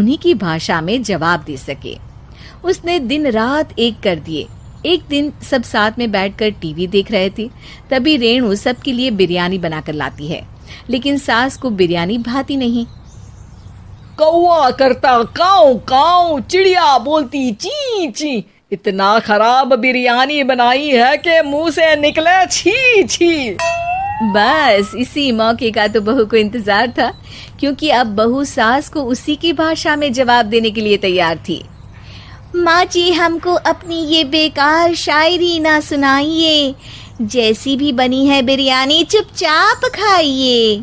उन्हीं की भाषा में जवाब दे सके। उसने दिन रात एक कर दिए। एक दिन सब साथ में बैठकर टीवी देख रहे थे, तभी रेणु सबके लिए बिरयानी बनाकर लाती है, लेकिन सास को बिरयानी भाती नहीं। कौवा करता काऊ काऊ, चिड़िया बोलती ची ची, इतना खराब बिरयानी बनाई है कि मुंह से निकले छी छी। बस इसी मौके का तो बहू को इंतजार था, क्योंकि अब बहू सास को उसी की भाषा में जवाब देने के लिए तैयार थी। माँ जी, हमको अपनी ये बेकार शायरी ना सुनाइए, जैसी भी बनी है बिरयानी चुपचाप खाइए।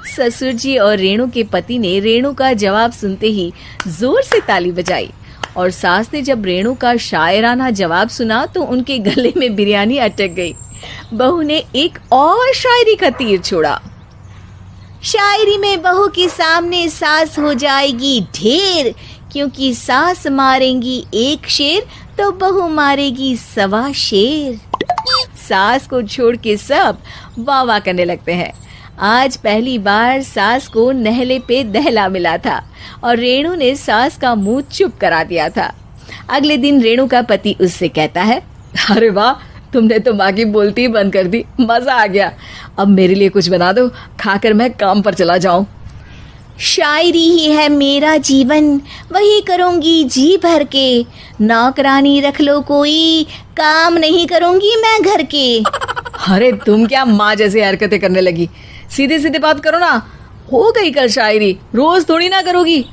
ससुर जी और रेणु के पति ने रेणु का जवाब सुनते ही जोर से ताली बजाई, और सास ने जब रेणु का शायराना जवाब सुना तो उनके गले में बिरयानी अटक गई। बहू ने एक और शायरी का तीर छोड़ा। शायरी में बहू के सामने सास हो जाएगी ढेर, क्योंकि सास मारेंगी एक शेर तो बहू मारेगी 1.25 शेर। सास को छोड़ के सब वाह वाह करने लगते हैं। आज पहली बार सास को नहले पे दहला मिला था और रेणु ने सास का मुंह चुप करा दिया था। अगले दिन रेणु का पति उससे कहता है, अरे वाह, तुमने तो माँ की बोलती बंद कर दी, मजा आ गया। अब मेरे लिए कुछ बना दो, खाकर मैं काम पर चला जाऊं। शायरी ही है मेरा जीवन, वही करूंगी जी भर के, नौकरानी रख लो कोई, काम नहीं करूंगी मैं घर के। अरे तुम क्या माँ जैसी हरकतें करने लगी, सीधे सीधे बात करो ना। हो गई कल शायरी, रोज थोड़ी ना करोगी।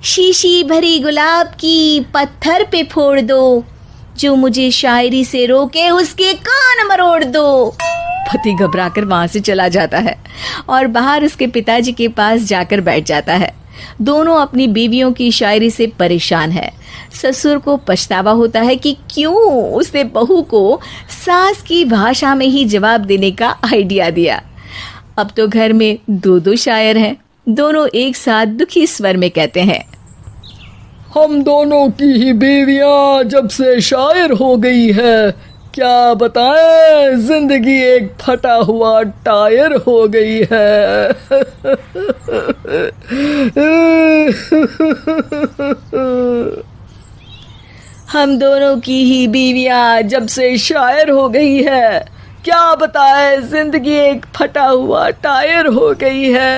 शीशी भरी गुलाब की पत्थर पे फोड़ दो, जो मुझे शायरी से रोके उसके कान मरोड़ दो। पति घबराकर वहां से चला जाता है और बाहर उसके पिताजी के पास जाकर बैठ जाता है। दोनों अपनी बीवियों की शायरी से परेशान है। ससुर को पछतावा होता है कि क्यों उसने बहू को सास की भाषा में ही जवाब देने का आइडिया दिया। अब तो घर में 2 शायर हैं। दोनों एक साथ दुखी स्वर में कहते हैं, हम दोनों की ही बीवियां जब से शायर हो गई है, क्या बताएं, जिंदगी एक फटा हुआ टायर हो गई है। हम दोनों की ही बीवियां जब से शायर हो गई है, क्या बताएं, जिंदगी एक फटा हुआ टायर हो गई है।